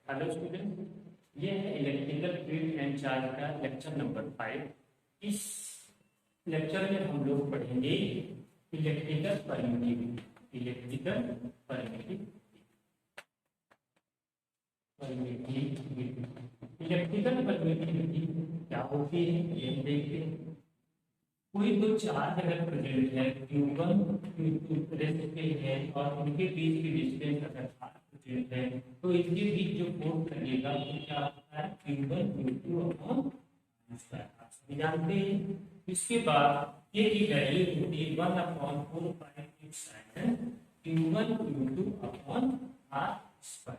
Hello student, ये है electrical field and charge का लेक्चर नंबर 5। इस लेक्चर में हम लोग पढ़ेंगे electrical permittivity. Electrical permittivity electrical permittivity क्या होती है ये देखते हैं। कोई दो चार्ज अगर प्रेजेंट है Q1 Q2 पे है और उनके बीच की डिस्टेंस अगर r प्रेजेंट है तो इसके बीच जो फोर्स लगेगा वो क्या होता है Q1 Q2 अपॉन r²। आप सभी जानते हैं। इसके बाद k की वैल्यू होती है 1/4π Q1 Q2 अपॉन r²।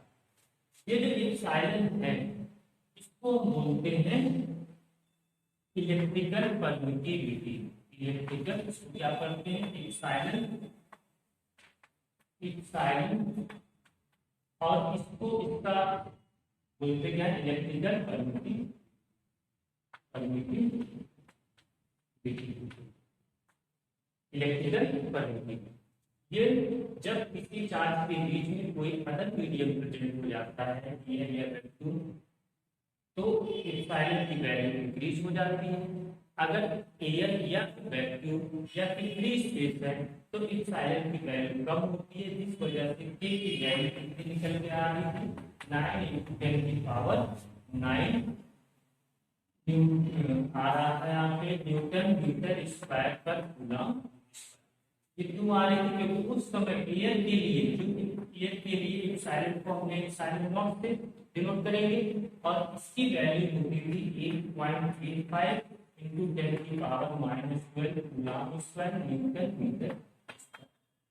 ये जो एप्सिलॉन है इसको बोलते हैं इलेक्ट्रिकल परमिटिविटी। इलेक्ट्रिकल इसको क्या करते हैं एप्सिलॉन और इसको इसका बोलते क्या इलेक्ट्रिकल परमिटिविटी। इलेक्ट्रिकल परमिटिविटी ये जब किसी चार्ज के बीच में कोई अदर मीडियम प्रेजेंट हो जाता है एयर या वैक्यूम तो एप्सिलॉन की वैल्यू इंक्रीज हो जाती है। अगर एयर या वैक्यूम या फ्री स्पेस है तो एप्सिलॉन की वैल्यू कम होती है, जिस वजह से k की वैल्यू कितनी निकल के आ रही थी 9 × 10⁻⁹ आ रहा है यहाँ पे न्यूटन मीटर स्क्वायर पर कूलम। कितनी आ रही थी क्योंकि उस समय एयर के लिए एप्सिलॉन को हमने एप्सिलॉन नॉट से डिनोट करेंगे और इसकी वैल्यू होती थी 8.35 × 10⁻⁻12 कूलम स्क्वायर न्यूटन मीटर।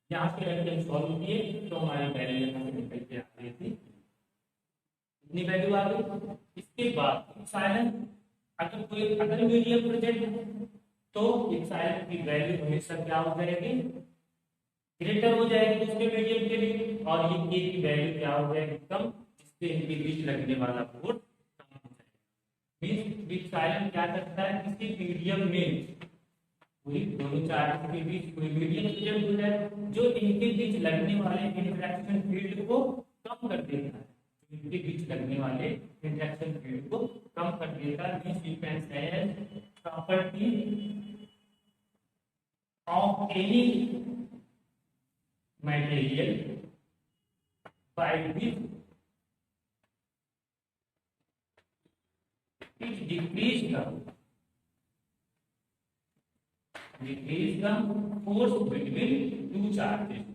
यहाँ पे अगर सॉल्व किए तो हमारी वैल्यू यहाँ से निकल के आ रही थी, इतनी वैल्यू आ गई। इसके बाद एप्सिलॉन अगर कोई अदर मीडियम प्रेजेंट है तो एप्सिलॉन की वैल्यू हमेशा क्या हो जाएगी ग्रेटर हो जाएगी दूसरे मीडियम के लिए और ये k की वैल्यू क्या हो जाएगी कम, जिससे इनके बीच लगने वाला फोर्स कम हो जाएगा। एप्सिलॉन क्या करता है किसी मीडियम में कोई दोनों चार्ज के बीच कोई मीडियम प्रेजेंट हो जाए जो इनके बीच लगने वाले इंटरेक्शन फील्ड को कम कर देता है। इनके बीच लगने वाले इंटरेक्शन फील्ड को कम कर देता है। This depends as property of any material by which it decrease the force between two charges।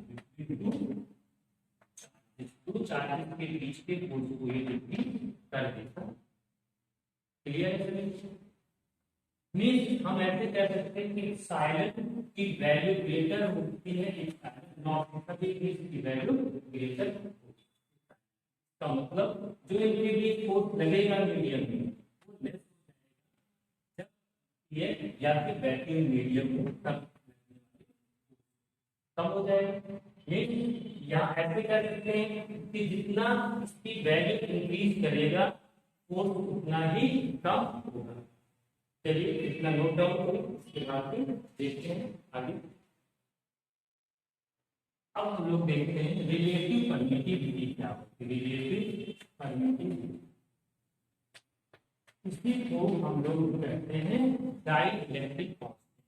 दो चार्जेस के बीच के फोर्स को ये डिक्रीज कर देता। क्लियर है? मींस हम ऐसे कह सकते हैं कि एप्सिलॉन की वैल्यू ग्रेटर होती है एप्सिलॉन नॉट की वैल्यू ग्रेटर होती है। इसका मतलब जो इनके बीच फोर्स लगेगा मीडियम में वो लेस हो जाएगा जब ये या फिर वैक्यूम मीडियम कम हो जाएगा। या ऐसे कह सकते हैं कि जितना इसकी वैल्यू इंक्रीज करेगा फोर्स उतना ही कम होगा। चलिए इतना नोट डाउन करें, इसके बाद देखते हैं आगे। अब हम लोग देखते हैं रिलेटिव परमिटिविटी क्या होती है। रिलेटिव परमिटिविटी इसी को हम लोग कहते हैं डाइइलेक्ट्रिक कांस्टेंट।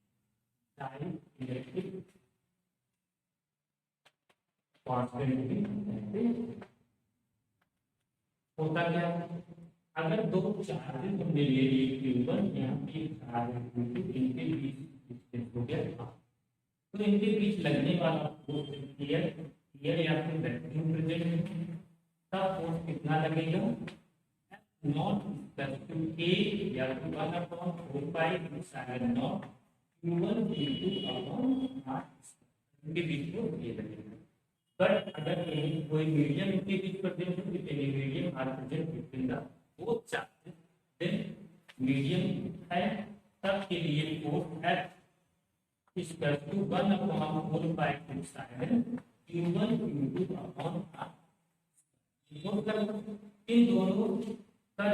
डाइइलेक्ट्रिक होता क्या अगर दो चार्जेस हमने ले लिए Q1 यहाँ पे चार्ज Q2 इनके बीच डिस्टेंस हो गया तो इनके बीच लगने वाला फोर्स एयर या फिर वैक्यूम प्रेजेंट है तब फोर्स कितना लगेगा नॉट इक्वल टू k या फिर 1/4π Q1 Q2 अपॉन r इनके बीच में ये लगेगा। बट अगर कोई मीडियम इनके बीच प्रेजेंट हो any medium are present between the both charges then medium है तब के लिए force F equal to 1/4π Q1 Q2 upon r। इन दोनों का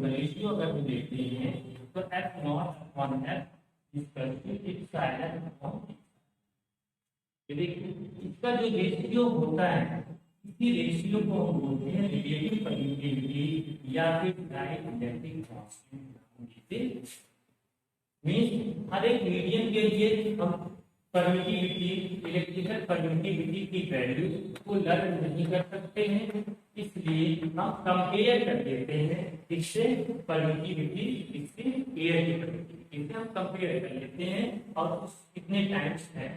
रेशियो अगर हम देखते हैं तो F not upon F equal to epsilon upon. देखिए इसका जो रेशियो होता है इसी रेशियो को हम बोलते हैं रिलेटिव परमिटिविटी या फिर डाइलेक्ट्रिक कांस्टेंट। मींस हर एक मीडियम के लिए हम परमिटिविटी, इलेक्ट्रिकल परमिटिविटी की वैल्यू को लर्न नहीं कर सकते हैं, इसलिए हम कंपेयर कर देते हैं इससे परमिटिविटी, इससे एयर की परमिटिविटी से हम कंपेयर कर लेते हैं और उस कितने टाइम्स है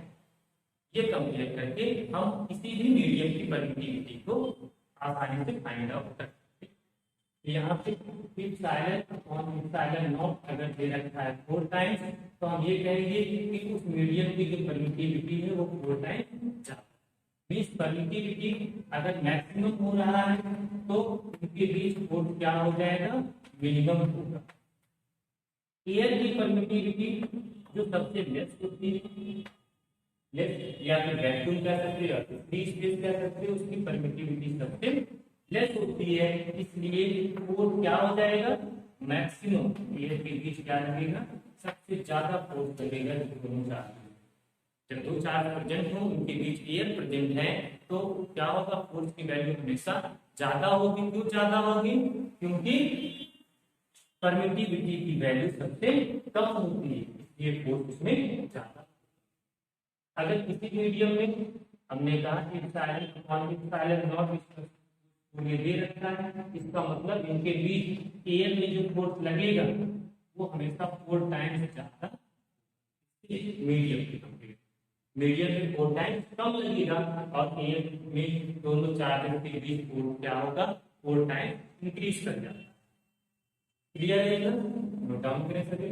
ये कंपेयर करके हम किसी भी मीडियम की परमिटिविटी को आसानी से फाइंड आउट कर सकते हैं। यहाँ पे इप्सिलॉन अपॉन इप्सिलॉन नॉट अगर दे रखा है 4 टाइम्स, तो हम ये कहेंगे कि उस मीडियम की जो परमिटिविटी है वो 4 टाइम्स ज्यादा। मींस परमिटिविटी अगर मैक्सिमम हो रहा है तो उनके बीच फोर्स क्या हो जाएगा, मिनिमम होगा। एयर की परमिटिविटी जो सबसे लेस होती है, लेस या फिर वैक्यूम कह सकते हो या फिर फ्री स्पेस कह सकते हो, उसकी परमिटिविटी सबसे लेस होती है, इसलिए फोर्स क्या हो जाएगा, मैक्सिमम। एयर के बीच क्या लगेगा, सबसे ज्यादा फोर्स लगेगा दोनों चार्ज। जब दो चार्ज प्रेजेंट हो उनके बीच एयर प्रेजेंट है तो क्या होगा, फोर्स की वैल्यू हमेशा ज्यादा होगी। क्यों ज्यादा होगी, क्योंकि परमिटिविटी की वैल्यू सबसे कम होती है, इसलिए फोर्स उसमें ज्यादा। अगर किसी मीडियम में हमने कहा कि इप्सिलॉन नॉट दे रखा है, इसका मतलब इनके बीच एयर में जो फोर्स लगेगा वो हमेशा 4 टाइम्स ज्यादा मीडियम के कंपेयर। मीडियम में 4 टाइम्स कम लगेगा और एयर में दोनों चार्जेस के बीच फोर्स क्या होगा, 4 टाइम्स इंक्रीज कर जाएगा। क्लियर है ना, नोट डाउन करें सभी।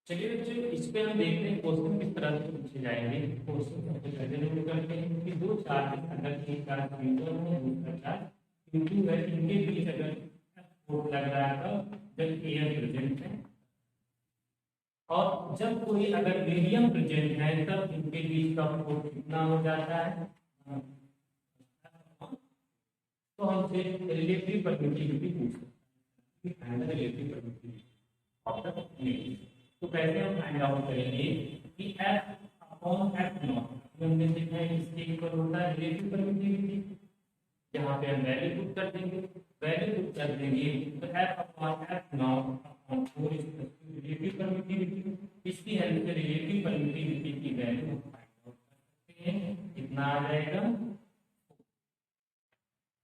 चलिए बच्चों, इस पे हम देखते हैं क्वेश्चन किस तरह से पूछे जाएंगे। क्वेश्चन सबसे पहले हम करते हैं कि दो चार्ज अगर एक चार्ज Q1 है दूसरा चार्ज Q2 है, इनके बीच अगर फोर्स लग रहा है जब एयर प्रेजेंट है, और जब कोई अगर मीडियम प्रेजेंट है तब इनके बीच का फोर्स कितना हो जाता है, तो हमसे रिलेटिव परमिटिविटी पूछ सकते हैं, relative permittivity of the medium. तो पहले हम फाइंड आउट करेंगे कि F अपॉन F नॉट हमने देखा है इसके इक्वल होता है रिलेटिव परमिटिविटी। यहाँ पे हम वैल्यू पुट कर देंगे, तो F upon F not upon 4 relative permittivity. इसकी हेल्प से रिलेटिव परमिटिविटी की वैल्यू हम फाइंड आउट कर सकते हैं, कितना आ जाएगा।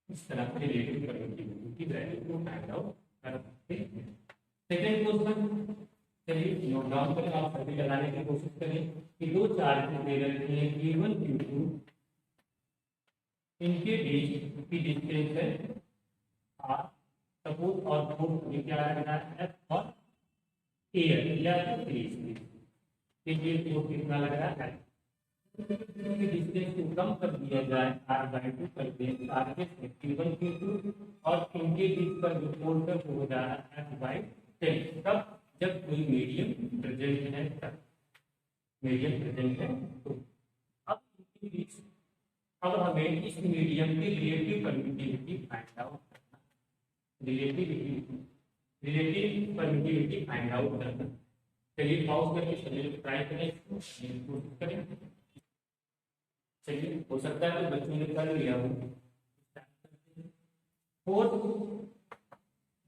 इस तरह से रिलेटिव परमिटिविटी की वैल्यू को फाइंड आउट कर सकते हैं। सेकंड क्वेश्चन, चलिए नोट डाउन करें, आप सभी लगाने की कोशिश करें कि दो चार्ज दे रखे हैं Q1 Q2, इनके बीच की डिस्टेंस है R, सपोज, और फोर्स क्या लग रहा है F और एयर या फिर फ्री स्पेस के लिए फोर्स कितना लग रहा है। डिस्टेंस को कम कर दिया जाए, R/2 कर दें चार्जेस Q1 Q2 और इनके बीच का जो फोर्स हो जा रहा है F/10। तब जब कोई मीडियम प्रेजेंट है, तो अब इनके बीच अब हमें इस मीडियम की रिलेटिव परमिटिविटी फाइंड आउट करना, रिलेटिव परमिटिविटी फाइंड आउट करना। चलिए पॉज करके चलिए ट्राई करें, इसको कोशिश करें। चलिए, हो सकता है तो बच्चों ने कर लिया हो। फोर्स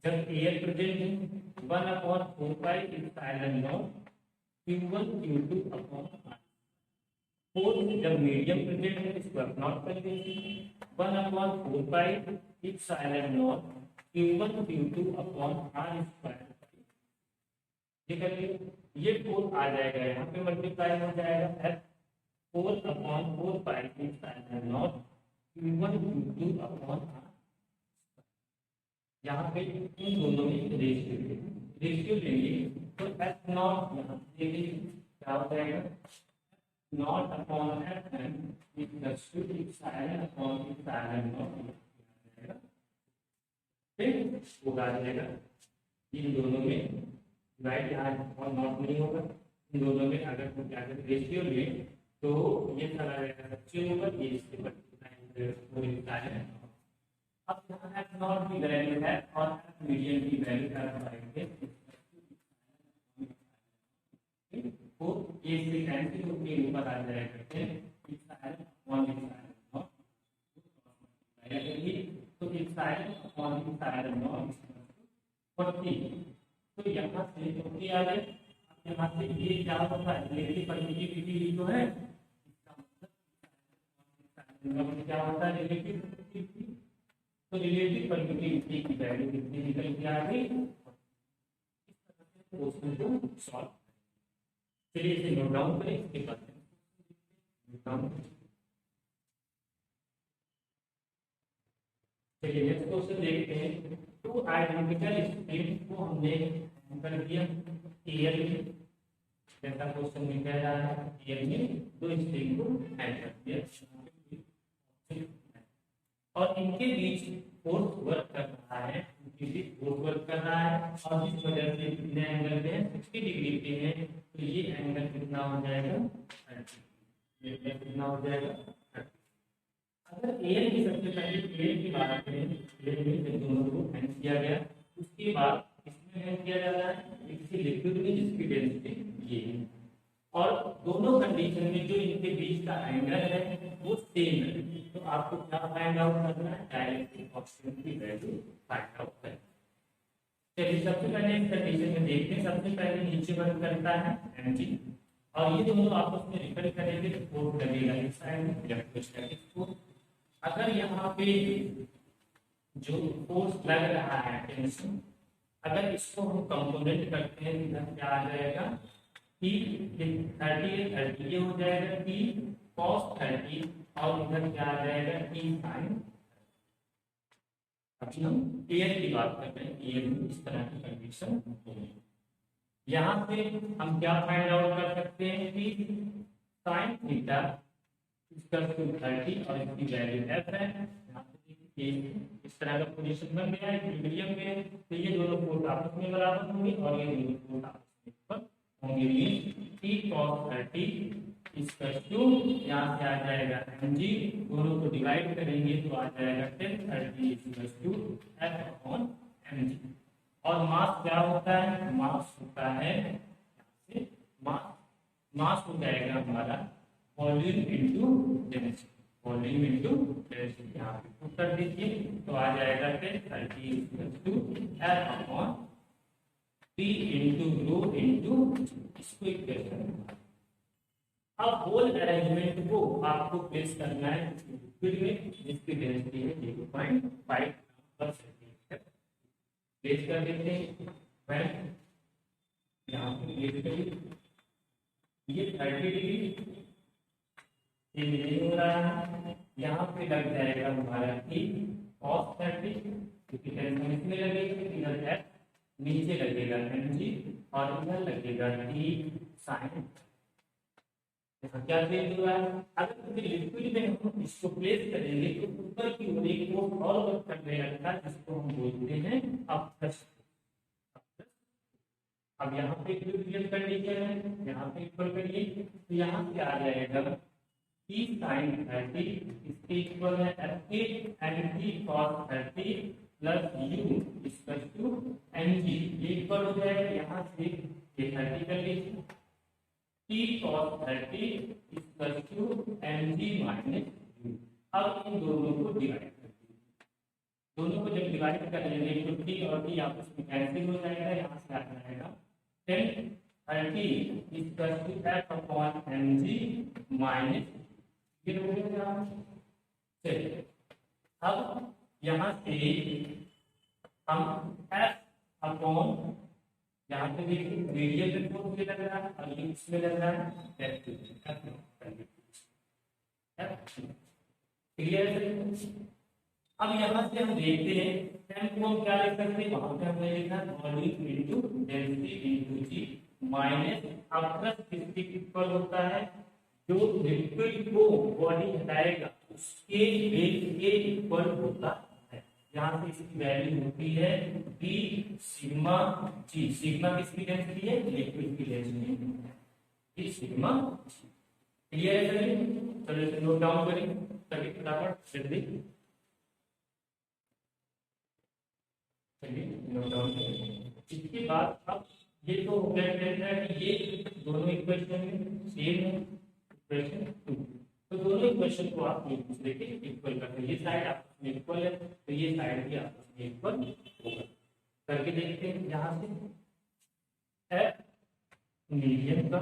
जब एयर प्रेजेंट है 1/4 pi epsilon not Q1 Q2 upon R। Force जब मीडियम प्रेजेंट है इसको आप नॉट कर दीजिए, 1/4 pi epsilon not Q1 Q2 upon R square. ठीक है, ये 4 आ जाएगा, यहाँ पे मल्टीप्लाई हो जाएगा F 4/4 pi epsilon not Q1 Q2 upon R। यहाँ पे इन दोनों में रेशियो लेंगे तो F नॉट यहाँ लेंगे, क्या हो जाएगा, not upon F n equals to epsilon upon epsilon not जाएगा। फिर होगा जाएगा इन दोनों में डिवाइड, यहाँ और नॉट नहीं होगा, इन दोनों में अगर रेशियो लें तो ये चला जाएगा बच्चे ऊपर, ये इसके मल्टीप्लाई। अब यहाँ F नॉट की वैल्यू है और F मीडियम की वैल्यू है, तो ये कैंसिल होकर ऊपर आ जाएगा अपॉन इप्सिलॉन नॉट करेंगे तो इप्सिलॉन अपॉन इप्सिलॉन नॉट 40। तो यहाँ से 40 आ गए। अब यहाँ से ये क्या होता है, रिलेटिव परमिटिविटी जो है इसका मतलब क्या होता है, रिलेटिव परमिटिविटी। तो रिलेटिव परमिटिविटी की वैल्यू कितनी निकल के आ गई। इस तरह से क्वेश्चन को सॉल्व। चलिए इसे नोट डाउन करें, इसके बाद नोट डाउन। चलिए नेक्स्ट क्वेश्चन देखते हैं। टू आइडेंटिकल स्ट्रिंग को हमने कर दिया एयर में, जैसा क्वेश्चन में कह रहा है एयर में दो स्ट्रिंग को ऐड कर दिया और इनके बीच फोर्स वर्क कर रहा है, इनके बीच फोर्स वर्क कर रहा है और इस वजह से कितने एंगल पे है, 60 डिग्री पे है। तो ये एंगल कितना हो जाएगा, 30। ये कितना हो जाएगा 30। अगर एयर की सबसे पहले एयर की बात करें, एयर में जब दोनों को हैंड किया गया उसके बाद इसमें हैंड किया जाता है किसी लिक्विड में जिसकी डेंसिटी ये है और दोनों कंडीशन में जो इनके बीच का एंगल है वो सेम है। तो आपको क्या फाइंड आउट करना है, डायरेक्ट ऑप्शन की वैल्यू फाइंड आउट करना है। चलिए सबसे पहले इस कंडीशन में देखते हैं। सबसे पहले नीचे वर्क करता है mg और ये दोनों आपस में रिपल करेंगे तो फोर्स लगेगा इस साइड में इलेक्ट्रोस्टैटिक फोर्स। अगर यहाँ पे जो फोर्स लग रहा है टेंशन, अगर इसको हम कंपोनेंट करते हैं इधर क्या आ जाएगा, P 30 ये हो जाएगा P cos 30 और इधर क्या आ जाएगा P sin। अभी हम एयर की बात कर रहे हैं, एयर में इस तरह की कंडीशन होगी। यहाँ से हम क्या फाइंड आउट कर सकते हैं कि sin थीटा इसका 30 और इसकी वैल्यू f है। यहाँ पे देखिए इस तरह का पोजीशन बन गया है इक्विलिब्रियम में। तो ये दोनों फोर्स आपस में बराबर होंगे और ये दोनों फोर्स आपस में इक्वल होंगे। P cos 30 इसका टू यहाँ से आ जाएगा mg, दोनों को डिवाइड करेंगे तो आ जाएगा 1030 equals to f upon mg। और मास क्या होता है, मास होता है यहाँ से मास हो जाएगा हमारा volume into density, volume into density. यहाँ पे पुट कर दीजिए तो आ जाएगा 1030 equals to f upon p into rho into इसको इक्वेशन। अब होल अरेंजमेंट को आपको प्लेस करना है लिक्विड में जिसकी डेंसिटी है 0.5 पर सेंटीमीटर। प्लेस कर देते हैं व्हेन यहाँ पे प्लेस करिए, ये 30 डिग्री ये नहीं हो रहा है। यहाँ पे लग जाएगा हमारा P cos 30 क्योंकि टेंशन इसमें लगेगी, इधर f नीचे लगेगा mg और इधर लगेगा T sin। क्या चेंज हुआ है, अगर किसी लिक्विड में हम इसको प्लेस करेंगे तो ऊपर की ओर एक फोर्स और वर्क करने लगता है जिसको हम बोलते हैं अपथ्रस्ट। अब यहाँ पे इक्विलिब्रियम कंडीशन है, यहाँ पे इक्वल करिए तो यहाँ से आ जाएगा P sin 30 इसके इक्वल है F and P cos 30 plus U equal to mg। ये इक्वल हो जाएगा यहाँ से ये 30 कर लीजिए P cos 30 equal to mg minus u। अब इन दोनों को डिवाइड कर दीजिए, दोनों को जब डिवाइड कर लेंगे तो T और T आपस में कैंसिल हो जाएगा। यहाँ से आ जाएगा 1030 equal to f upon mg minus ये हो गया। चलिए अब यहाँ से हम f अपॉन यहाँ पे देखिए रेडियल में फोर्स भी लग रहा है और ये इसमें लग रहा है क्लियर है। अब यहाँ से हम देखते हैं m को हम क्या लिख सकते हैं, वहां पे हमने लिखा volume into density into g minus upthrust किसके इक्वल होता है, जो लिक्विड को बॉडी हटाएगा उसके वेट के इक्वल होता है। यहाँ से इसकी वैल्यू होती है b सिग्मा g। सिग्मा किसकी डेंसिटी है, लिक्विड की डेंसिटी b सिग्मा। क्लियर है सभी, चलिए इसे नोट डाउन करें सभी फटाफट जल्दी। चलिए नोट डाउन करें। इसके बाद अब ये तो हो गया कि ये दोनों इक्वेशन में सेम है, इक्वेशन 2। तो दोनों इक्वेशन को आप एक दूसरे के इक्वल करते हैं, ये साइड आपस में इक्वल है तो ये साइड भी आपस में इक्वल होगा। करके देखते हैं यहाँ से एफ मीडियम का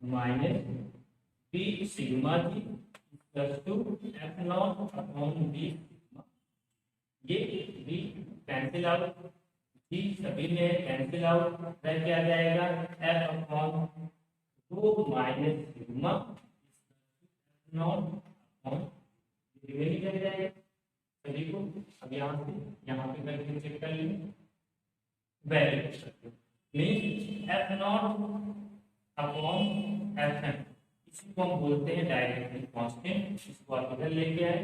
minus B sigma G plus two F not upon B sigma, ये बी कैंसिल आउट, बी सभी में कैंसिल आउट, रह क्या जाएगा F upon two minus sigma not upon remaining रह जाएगा सभी को। अब यहाँ पे करके चेक कर लेंगे वैल्यू कर सकते हो, means F not upon F N, इसी को हम बोलते हैं डायरेक्टली कांस्टेंट। इसको आप इधर लेके आए,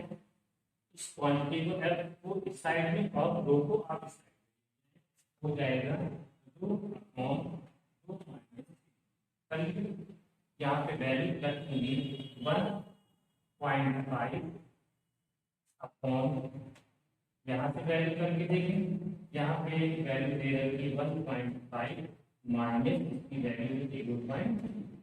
इस क्वांटिटी को एफ को इस साइड में और रो को आप इस साइड हो जाएगा 2 अपॉन 2 माइनस, यहाँ पे वैल्यू रखेंगे 1.5 अपॉन, यहाँ से वैल्यू करके देखें, यहाँ पे वैल्यू दे रही है 1.5 माइनस इसकी वैल्यू 0.5,